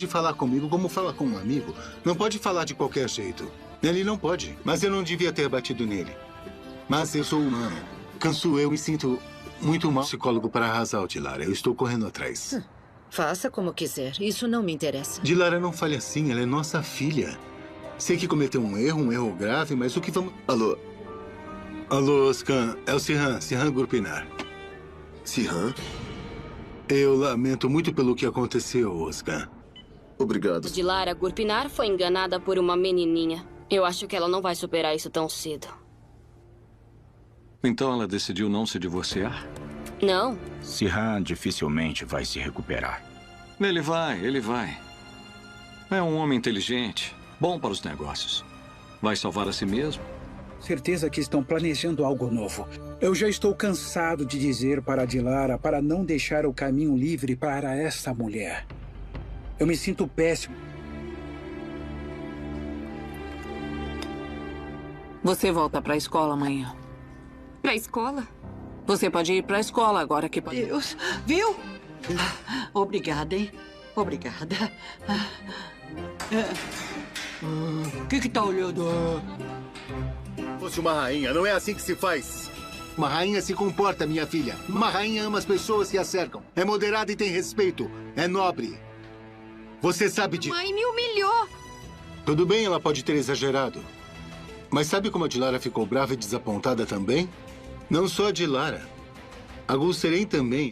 De falar comigo como fala com um amigo. Não pode falar de qualquer jeito. Ele não pode. Mas eu não devia ter batido nele. Mas eu sou humano. Canso, eu me sinto muito mal. Psicólogo para arrasar o Dilara. Eu estou correndo atrás. Faça como quiser. Isso não me interessa. Dilara não fale assim. Ela é nossa filha. Sei que cometeu um erro grave, mas o que vamos... Alô? Alô, Oscan. É o Sirhan Gurpinar. Sirhan? Eu lamento muito pelo que aconteceu, Oscan. Obrigado. Dilara Gurpinar foi enganada por uma menininha. Eu acho que ela não vai superar isso tão cedo. Então ela decidiu não se divorciar? Não. Sirhan dificilmente vai se recuperar. Ele vai. É um homem inteligente, bom para os negócios. Vai salvar a si mesmo. Certeza que estão planejando algo novo. Eu já estou cansado de dizer para a Dilara para não deixar o caminho livre para essa mulher. Eu me sinto péssimo. Você volta para a escola amanhã. Pra escola? Você pode ir para a escola agora que pode. Deus, viu? Obrigada, hein? Obrigada. O que tá olhando? Fosse uma rainha, não é assim que se faz. Uma rainha se comporta, minha filha. Uma rainha ama as pessoas que a cercam. É moderada e tem respeito. É nobre. Você sabe disso. Mãe me humilhou. Tudo bem, ela pode ter exagerado. Mas sabe como a Dilara ficou brava e desapontada também? Não só a Dilara. A Gulseren também.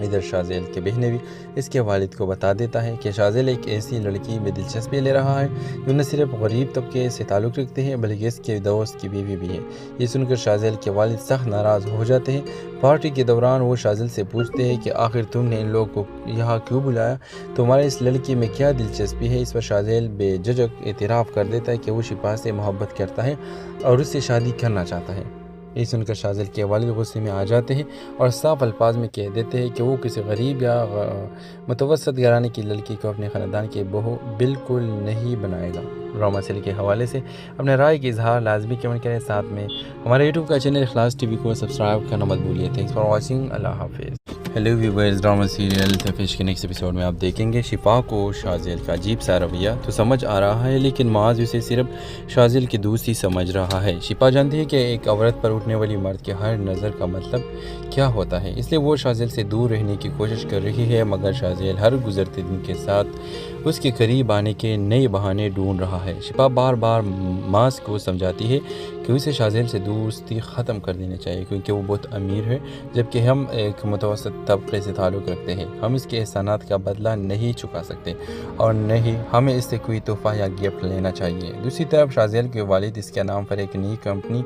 ادھر شازیل کے بہنیں بھی اس کے والد کو بتا دیتا ہے کہ شازیل ایک ایسی لڑکی میں دلچسپی لے رہا ہے جو نہ صرف غریب طبقے سے تعلق رکھتے ہیں بلکہ اس کے دوست کی بیوی بھی ہے۔ یہ سن کر شازیل کے والد سخت ناراض ہو جاتے ہیں۔ پارٹی کے دوران وہ شازیل سے پوچھتے ہیں کہ آخر تم نے ان لوگوں کو یہاں کیوں بلایا، تمہارے اس لڑکی میں کیا دلچسپی ہے؟ اس پر شازیل بے جھجک اعتراف کر دیتا ہے کہ وہ شفا سے محبت کرتا ہے اور اس سے شادی کرنا چاہتا ہے۔ یہ سن کر شازیل کے والد غصے میں آ جاتے ہیں اور صاف الفاظ میں کہہ دیتے ہیں کہ وہ کسی غریب یا متوسط گھرانے کی لڑکی کو اپنے خاندان کی بہو بالکل نہیں بنائے گا۔ ڈرامہ سیریل کے حوالے سے اپنے رائے کی اظہار لازمی کمنٹ کریں، ساتھ میں ہمارے یوٹیوب کا چینل اخلاص ٹی وی کو سبسکرائب کرنا مت بھولیے۔ تھینکس فار واچنگ، اللہ حافظ۔ ہیلو ویورز، ڈرامہ سیریل تفیش کے نیکسٹ ایپیسوڈ میں آپ دیکھیں گے شفا کو شازیل کا عجیب سا رویہ تو سمجھ آ رہا ہے، لیکن معاذ اسے صرف شازیل کی دوست ہی سمجھ رہا ہے۔ شفا جانتی ہے کہ ایک عورت پر اٹھنے والی مرد کے ہر نظر کا مطلب کیا ہوتا ہے، اس لیے وہ شازیل سے دور رہنے کی کوشش کر رہی ہے، مگر شازیل ہر گزرتے دن کے ساتھ اس کے قریب آنے کے نئے بہانے ڈھونڈ رہا ہے۔ شفا بار بار معاذ کو سمجھاتی ہے کہ اسے شازیل سے دوستی ختم کر دینی چاہیے کیونکہ وہ بہت امیر ہے جبکہ ہم ایک متوسط طبقے سے تعلق رکھتے ہیں، ہم اس کے احسانات کا بدلہ نہیں چکا سکتے اور نہ ہی ہمیں اس سے کوئی تحفہ یا گفٹ لینا چاہیے۔ دوسری طرف شازیل کے والد اس کے نام پر ایک نئی کمپنی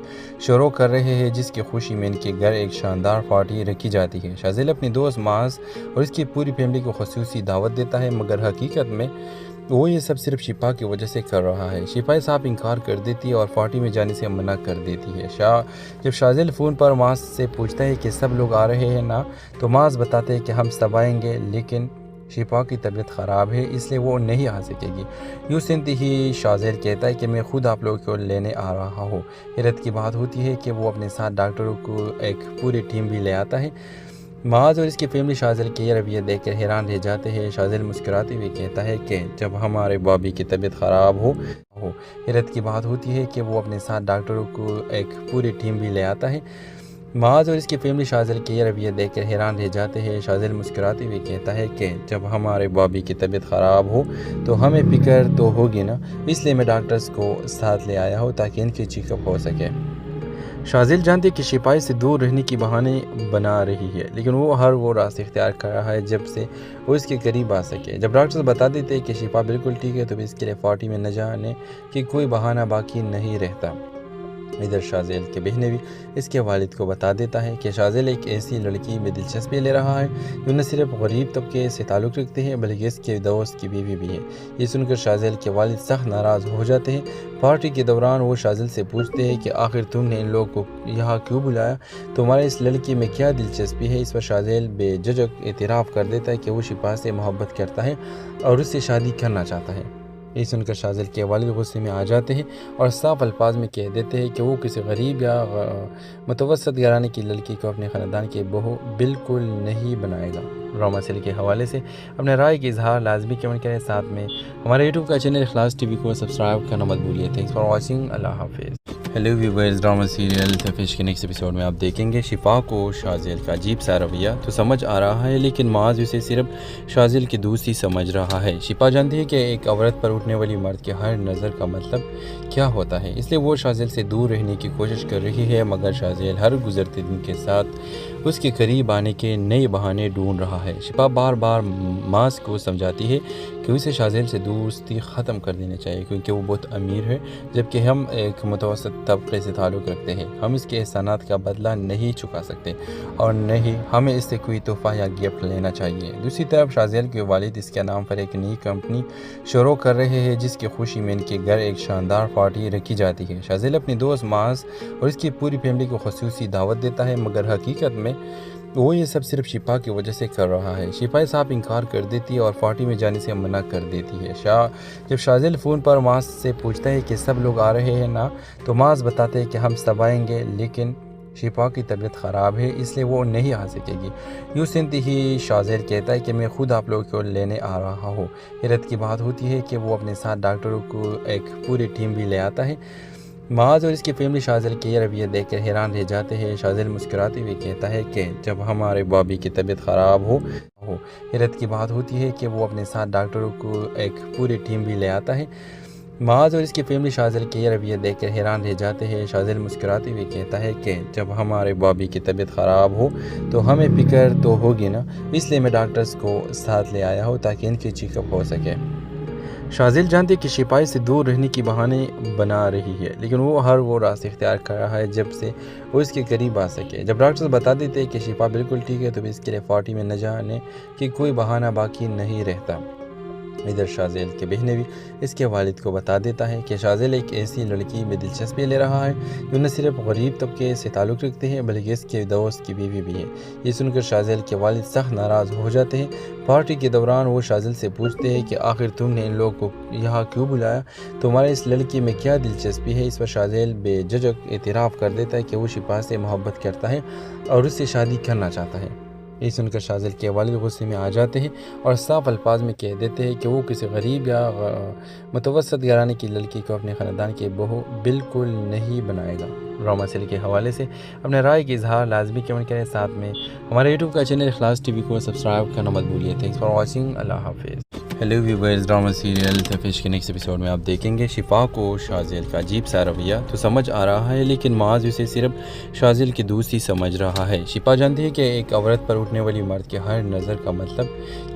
شروع کر رہے ہیں جس کی خوشی میں ان کے گھر ایک شاندار پارٹی رکھی جاتی ہے۔ شازیل اپنی دوست معاذ اور اس کی پوری فیملی کو خصوصی دعوت دیتا ہے، مگر حقیقت میں وہ یہ سب صرف شفا کی وجہ سے کر رہا ہے۔ شفا صاحب انکار کر دیتی ہے اور پارٹی میں جانے سے منع کر دیتی ہے۔ جب شازیل فون پر معاذ سے پوچھتا ہے کہ سب لوگ آ رہے ہیں نا، تو معاذ بتاتے ہیں کہ ہم سب آئیں گے، لیکن شفا کی طبیعت خراب ہے اس لیے وہ نہیں آ سکے گی۔ یوں سنتے ہی شازیل کہتا ہے کہ میں خود آپ لوگوں کو لینے آ رہا ہوں۔ حیرت کی بات ہوتی ہے کہ وہ اپنے ساتھ ڈاکٹروں کو ایک پوری ٹیم بھی لے آتا ہے۔ معاذ اور اس کی فیملی شازیل کے یہ رویہ دیکھ کر حیران رہ جاتے ہیں۔ شازیل مسکراتے ہوئے کہتا ہے کہ جب ہمارے بابی کی طبیعت خراب ہو۔ حیرت کی بات ہوتی ہے کہ وہ اپنے ساتھ ڈاکٹروں کو ایک پوری ٹیم بھی لے آتا ہے۔ معاذ اور اس کی فیملی شازیل کے یہ رویہ دیکھ کر حیران رہ جاتے ہیں۔ شازیل مسکراتے ہوئے کہتا ہے کہ جب ہمارے بابی کی طبیعت خراب ہو تو ہمیں فکر تو ہوگی نا، اس لیے میں ڈاکٹرز کو ساتھ لے آیا ہوں تاکہ ان کی چیک اپ ہو سکے۔ شازیل جانتی ہے کہ شفا سے دور رہنے کی بہانے بنا رہی ہے، لیکن وہ راستہ اختیار کر رہا ہے جب سے وہ اس کے قریب آ سکے۔ جب ڈاکٹر بتا دیتے ہیں کہ شفا بالکل ٹھیک ہے تو اس کے لیے پارٹی میں نہ جانے کہ کوئی بہانہ باقی نہیں رہتا۔ ادھر شازیل کے بہنیں بھی اس کے والد کو بتا دیتا ہے کہ شازیل ایک ایسی لڑکی میں دلچسپی لے رہا ہے جو نہ صرف غریب طبقے سے تعلق رکھتے ہیں بلکہ اس کے دوست کی بیوی بھی ہے۔ یہ سن کر شازیل کے والد سخت ناراض ہو جاتے ہیں۔ پارٹی کے دوران وہ شازیل سے پوچھتے ہیں کہ آخر تم نے ان لوگوں کو یہاں کیوں بلایا، تمہارے اس لڑکی میں کیا دلچسپی ہے؟ اس پر شازیل بے جھجک اعتراف کر دیتا ہے کہ وہ شفا سے محبت کرتا ہے اور اس سے شادی کرنا چاہتا ہے۔ یہ سن کر شازیل کے والد غصے میں آ جاتے ہیں اور صاف الفاظ میں کہہ دیتے ہیں کہ وہ کسی غریب یا متوسط گھرانے کی لڑکی کو اپنے خاندان کی بہو بالکل نہیں بنائے گا۔ ڈرامہ سیریل کے حوالے سے اپنے رائے کی اظہار لازمی کمنٹ کریں، ساتھ میں ہمارے یوٹیوب کا چینل اخلاص ٹی وی کو سبسکرائب کرنا مت بھولیے۔ تھینکس فار واچنگ، اللہ حافظ۔ ہیلو ویورز، ڈرامہ سیریل تفیش کے نیکسٹ ایپیسوڈ میں آپ دیکھیں گے شفا کو شازیل کا عجیب سا رویہ تو سمجھ آ رہا ہے، لیکن معاذ اسے صرف شازیل کی دوست ہی سمجھ رہا ہے۔ شفا جانتی ہے کہ ایک عورت پر اٹھنے والی مرد کے ہر نظر کا مطلب کیا ہوتا ہے، اس لیے وہ شازیل سے دور رہنے کی کوشش کر رہی ہے، مگر شازیل ہر گزرتے دن کے ساتھ اس کے قریب آنے کے نئے بہانے ڈھونڈ رہا ہے۔ شفا بار بار معاذ کو سمجھاتی ہے کہ اسے شازیل سے دوستی ختم کر دینی چاہیے کیونکہ وہ بہت امیر ہے جبکہ ہم ایک متوسط طبقے سے تعلق رکھتے ہیں، ہم اس کے احسانات کا بدلہ نہیں چکا سکتے اور نہ ہی ہمیں اس سے کوئی تحفہ یا گفٹ لینا چاہیے۔ دوسری طرف شازیل کے والد اس کے نام پر ایک نئی کمپنی شروع کر رہے ہیں جس کی خوشی میں ان کے گھر ایک شاندار پارٹی رکھی جاتی ہے۔ شازیل اپنی دوست معاذ اور اس کی پوری فیملی کو خصوصی دعوت دیتا ہے، مگر حقیقت میں وہ یہ سب صرف شفا کی وجہ سے کر رہا ہے۔ شفا صاحب انکار کر دیتی ہے اور پارٹی میں جانے سے منع کر دیتی ہے۔ جب شازیل فون پر معاذ سے پوچھتا ہے کہ سب لوگ آ رہے ہیں نا، تو معاذ بتاتے ہیں کہ ہم سب آئیں گے، لیکن شفا کی طبیعت خراب ہے اس لیے وہ نہیں آ سکے گی۔ یوں سنتے ہی شازیل کہتا ہے کہ میں خود آپ لوگوں کو لینے آ رہا ہوں۔ حیرت کی بات ہوتی ہے کہ وہ اپنے ساتھ ڈاکٹروں کو ایک پوری ٹیم بھی لے آتا ہے۔ معاذ اور اس کی فیملی شازیل کے یہ رویہ دیکھ کر حیران رہ جاتے ہیں۔ شازیل مسکراتے ہوئے کہتا ہے کہ جب ہمارے بابی کی طبیعت خراب ہو۔ حیرت کی بات ہوتی ہے کہ وہ اپنے ساتھ ڈاکٹروں کو ایک پوری ٹیم بھی لے آتا ہے۔ معاذ اور اس کی فیملی شاذل کے یہ رویہ دیکھ کر حیران رہ جاتے ہیں۔ شاذل مسکراتے ہوئے کہتا ہے کہ جب ہمارے بابی کی طبیعت خراب ہو تو ہمیں فکر تو ہوگی نا، اس لیے میں ڈاکٹرز کو ساتھ لے آیا ہوں تاکہ ان کی چیک اپ ہو سکے۔ شاذل جانتی ہے کہ شفائی سے دور رہنے کی بہانے بنا رہی ہے، لیکن وہ راستہ اختیار کر رہا ہے جب سے وہ اس کے قریب آ سکے۔ جب ڈاکٹرز بتا دیتے ہیں کہ شفا بالکل ٹھیک ہے تو بھی اس کے لیے 40 میں نہ جانے کہ کوئی بہانہ باقی نہیں رہتا۔ ادھر شاذل کے بہنوی بھی اس کے والد کو بتا دیتا ہے کہ شاذل ایک ایسی لڑکی میں دلچسپی لے رہا ہے جو نہ صرف غریب طبقے سے تعلق رکھتے ہیں بلکہ اس کے دوست کی بیوی بھی ہے۔ یہ سن کر شاذل کے والد سخت ناراض ہو جاتے ہیں۔ پارٹی کے دوران وہ شاذل سے پوچھتے ہیں کہ آخر تم نے ان لوگوں کو یہاں کیوں بلایا، تمہارے اس لڑکی میں کیا دلچسپی ہے؟ اس پر شاذل بے جھجک اعتراف کر دیتا ہے کہ وہ شفا سے محبت کرتا ہے اور اس سے شادی کرنا چاہتا ہے۔ یہ سن کر شاذل کے والد غصے میں آ جاتے ہیں اور صاف الفاظ میں کہہ دیتے ہیں کہ وہ کسی غریب یا متوسط گھرانے کی لڑکی کو اپنے خاندان کی بہو بالکل نہیں بنائے گا۔ ڈرامہ سیریل کے حوالے سے اپنے رائے کی اظہار لازمی کمنٹ کریں، ساتھ میں ہمارے یوٹیوب کا چینل اخلاص ٹی وی کو سبسکرائب کرنا مت بھولیے۔ تھینکس فار واچنگ، اللہ حافظ۔ ہیلو ویورز، ڈرامہ سیریل تفیش کے نیکسٹ ایپیسوڈ میں آپ دیکھیں گے شفا کو شاذل کا عجیب سا رویہ تو سمجھ آ رہا ہے، لیکن معاذ اسے صرف شاذل کی دوستی سمجھ رہا ہے۔ شفا جانتی ہے کہ ایک عورت پر اٹھنے والی مرد کے ہر نظر کا مطلب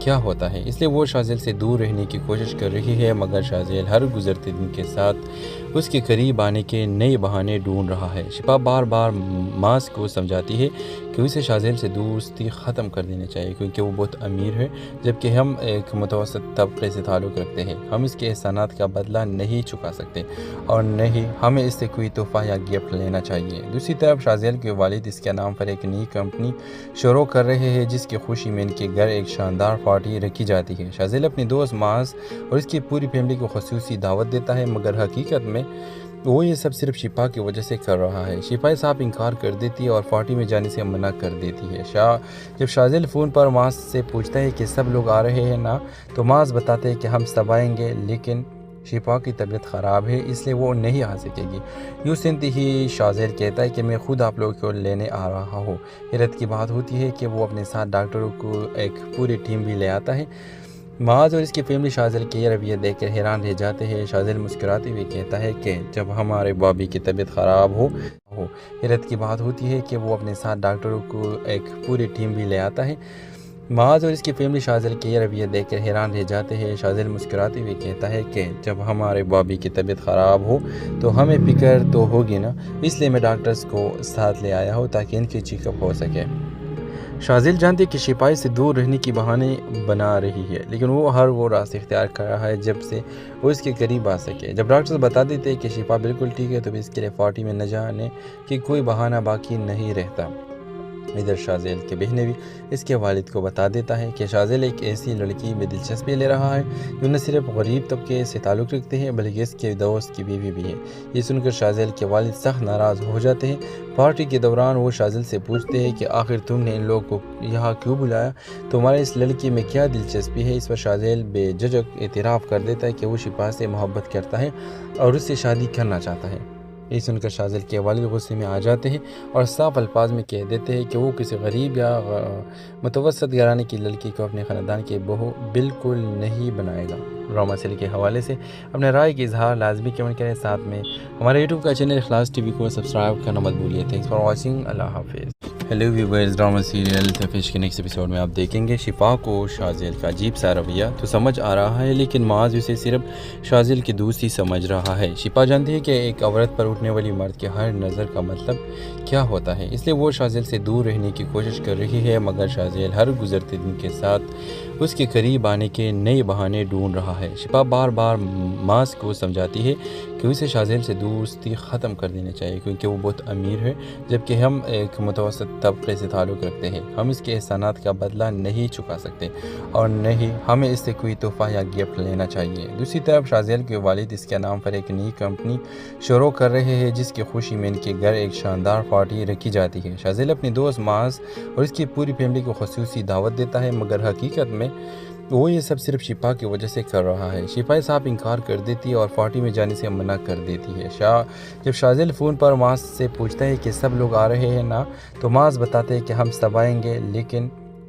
کیا ہوتا ہے، اس لیے وہ شاذل سے دور رہنے کی کوشش کر رہی ہے، مگر شاذل ہر گزرتے دن کے ساتھ اس کے قریب آنے کے نئے بہانے ڈھونڈ رہا ہے۔ شفا بار بار معاذ کو سمجھاتی ہے کہ اسے شاذل سے دوستی ختم کر دینی چاہیے کیونکہ وہ بہت امیر ہے جبکہ ہم ایک متوسط طبقے سے تعلق رکھتے ہیں۔ ہم اس کے احسانات کا بدلہ نہیں چکا سکتے اور نہ ہی ہمیں اس سے کوئی تحفہ یا گفٹ لینا چاہیے۔ دوسری طرف شاذل کے والد اس کے نام پر ایک نئی کمپنی شروع کر رہے ہیں جس کی خوشی میں ان کے گھر ایک شاندار پارٹی رکھی جاتی ہے۔ شاذل اپنے دوست معاذ اور اس کی پوری فیملی کو خصوصی دعوت دیتا ہے، مگر حقیقت میں وہ یہ سب صرف شفا کی وجہ سے کر رہا ہے۔ شفا صاحب انکار کر دیتی ہے اور پارٹی میں جانے سے منع کر دیتی ہے۔ جب شاذل فون پر معاذ سے پوچھتا ہے کہ سب لوگ آ رہے ہیں نا، تو معاذ بتاتے ہیں کہ ہم سب آئیں گے، لیکن شفا کی طبیعت خراب ہے اس لیے وہ نہیں آ سکے گی۔ یوں سنتے ہی شاذل کہتا ہے کہ میں خود آپ لوگوں کو لینے آ رہا ہوں۔ حیرت کی بات ہوتی ہے کہ وہ اپنے ساتھ ڈاکٹروں کو ایک پوری ٹیم بھی لے آتا ہے۔ معاذ اور اس کی فیملی شاذل کے یہ رویہ دیکھ کر حیران رہ جاتے ہیں۔ شاذل مسکراتے ہوئے کہتا ہے کہ جب ہمارے بابی کی طبیعت خراب ہو حیرت کی بات ہوتی ہے کہ وہ اپنے ساتھ ڈاکٹروں کو ایک پوری ٹیم بھی لے آتا ہے۔ معاذ اور اس کی فیملی شاذل کے یہ رویہ دیکھ کر حیران رہ جاتے ہیں۔ شاذل مسکراتے ہوئے کہتا ہے کہ جب ہمارے بابی کی طبیعت خراب ہو تو ہمیں فکر تو ہوگی نا، اس لیے میں ڈاکٹرز کو ساتھ لے آیا ہوں تاکہ ان کی چیک اپ ہو سکے۔ شاذل جانتی ہے کہ شفائی سے دور رہنے کی بہانے بنا رہی ہے، لیکن وہ راستہ اختیار کر رہا ہے جب سے وہ اس کے قریب آ سکے۔ جب ڈاکٹرز بتا دیتے ہیں کہ شفا بالکل ٹھیک ہے تو بھی اس کے لیے 40 میں نہ جانے کہ کوئی بہانہ باقی نہیں رہتا۔ ادھر شاذل کے بہنوی بھی اس کے والد کو بتا دیتا ہے کہ شاذل ایک ایسی لڑکی میں دلچسپی لے رہا ہے جو نہ صرف غریب طبقے سے تعلق رکھتے ہیں بلکہ اس کے دوست کی بیوی بھی ہے۔ یہ سن کر شاذل کے والد سخت ناراض ہو جاتے ہیں۔ پارٹی کے دوران وہ شاذل سے پوچھتے ہیں کہ آخر تم نے ان لوگوں کو یہاں کیوں بلایا، تمہارے اس لڑکی میں کیا دلچسپی ہے؟ اس پر شاذل بے جھجک اعتراف کر دیتا ہے کہ وہ شفا سے محبت کرتا ہے اور اس سے شادی کرنا چاہتا ہے۔ یہ سن کر شاذل کے والد غصے میں آ جاتے ہیں اور صاف الفاظ میں کہہ دیتے ہیں کہ وہ کسی غریب یا متوسط گھرانے کی لڑکی کو اپنے خاندان کی بہو بالکل نہیں بنائے گا۔ ڈرامہ سیریل کے حوالے سے اپنے رائے کی اظہار لازمی کمنٹ کریں، ساتھ میں ہمارے یوٹیوب کا چینل اخلاص ٹی وی کو سبسکرائب کرنا مت بھولیے۔ تھینکس فار واچنگ، اللہ حافظ۔ ہیلو ویورز، ڈرامہ سیریل تفیش کے نیکسٹ ایپیسوڈ میں آپ دیکھیں گے شفا کو شاذل کا عجیب سا رویہ تو سمجھ آ رہا ہے، لیکن معاذ اسے صرف شاذل کی دوستی سمجھ رہا ہے۔ شفا جانتی ہے کہ ایک عورت پر اٹھنے والی مرد کے ہر نظر کا مطلب کیا ہوتا ہے، اس لیے وہ شاذل سے دور رہنے کی کوشش کر رہی ہے، مگر شاذل ہر گزرتے دن کے ساتھ اس کے قریب آنے کے نئے بہانے ڈھونڈ رہا ہے۔ شفا بار بار معاذ کو سمجھاتی ہے کہ اسے شاذل سے دوستی ختم کر دینی چاہیے کیونکہ وہ بہت امیر ہے جبکہ ہم ایک متوسط طبقے سے تعلق رکھتے ہیں۔ ہم اس کے احسانات کا بدلہ نہیں چکا سکتے اور نہ ہی ہمیں اس سے کوئی تحفہ یا گفٹ لینا چاہیے۔ دوسری طرف شاذل کے والد اس کے نام پر ایک نئی کمپنی شروع کر رہے ہیں جس کی خوشی میں ان کے گھر ایک شاندار پارٹی رکھی جاتی ہے۔ شاذل اپنے دوست معاذ اور اس کی پوری فیملی کو خصوصی دعوت دیتا ہے، مگر حقیقت میں وہ یہ سب صرف شفا کی وجہ سے کر رہا ہے۔ شفا صاحب انکار کر دیتی ہے اور پارٹی میں جانے سے منع کر دیتی ہے۔ جب شاذل فون پر معاذ سے پوچھتا ہے کہ سب لوگ آ رہے ہیں نا، تو معاذ بتاتے ہیں کہ ہم سب آئیں گے، لیکن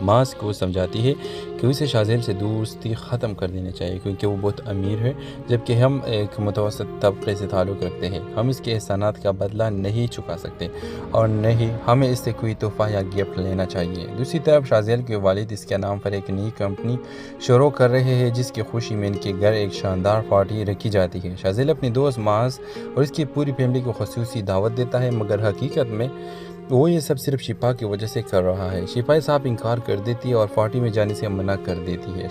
ماس کو سمجھاتی ہے کہ اسے شازیل سے دوستی ختم کر دینی چاہیے کیونکہ وہ بہت امیر ہے جبکہ ہم ایک متوسط طبقے سے تعلق رکھتے ہیں۔ ہم اس کے احسانات کا بدلہ نہیں چکا سکتے اور نہ ہی ہمیں اس سے کوئی تحفہ یا گفٹ لینا چاہیے۔ دوسری طرف شازیل کے والد اس کے نام پر ایک نئی کمپنی شروع کر رہے ہیں جس کی خوشی میں ان کے گھر ایک شاندار پارٹی رکھی جاتی ہے۔ شازیل اپنی دوست ماس اور اس کی پوری فیملی کو خصوصی دعوت دیتا ہے مگر حقیقت میں وہ یہ سب صرف شفا کی وجہ سے کر رہا ہے۔ شفا صاحب انکار کر دیتی ہے اور پارٹی میں جانے سے منع کر دیتی ہے۔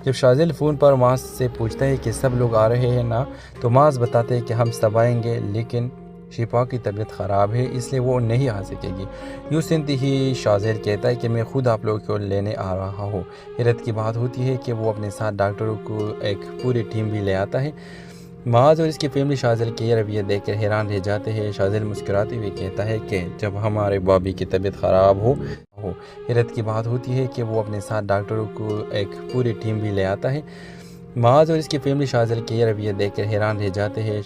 جب شازیل فون پر ماس سے پوچھتا ہے کہ سب لوگ آ رہے ہیں نا تو ماس بتاتے ہیں کہ ہم سب آئیں گے لیکن شفا کی طبیعت خراب ہے اس لیے وہ نہیں آ سکے گی۔ یوں سنتے ہی شازیل کہتا ہے کہ میں خود آپ لوگوں کو لینے آ رہا ہوں۔ حیرت کی بات ہوتی ہے کہ وہ اپنے ساتھ ڈاکٹروں کو ایک پوری ٹیم بھی لے آتا ہے۔ معاذ اور اس کی فیملی شازیل کے یہ رویہ دیکھ کر حیران رہ جاتے ہیں۔ شازیل مسکراتے ہوئے کہتا ہے کہ جب ہمارے بابی کی طبیعت خراب ہو حیرت کی بات ہوتی ہے کہ وہ اپنے ساتھ ڈاکٹروں کو ایک پوری ٹیم بھی لے آتا ہے۔ معاذ اور اس کی فیملی شازیل کے یہ رویہ دیکھ کر حیران رہ جاتے ہیں۔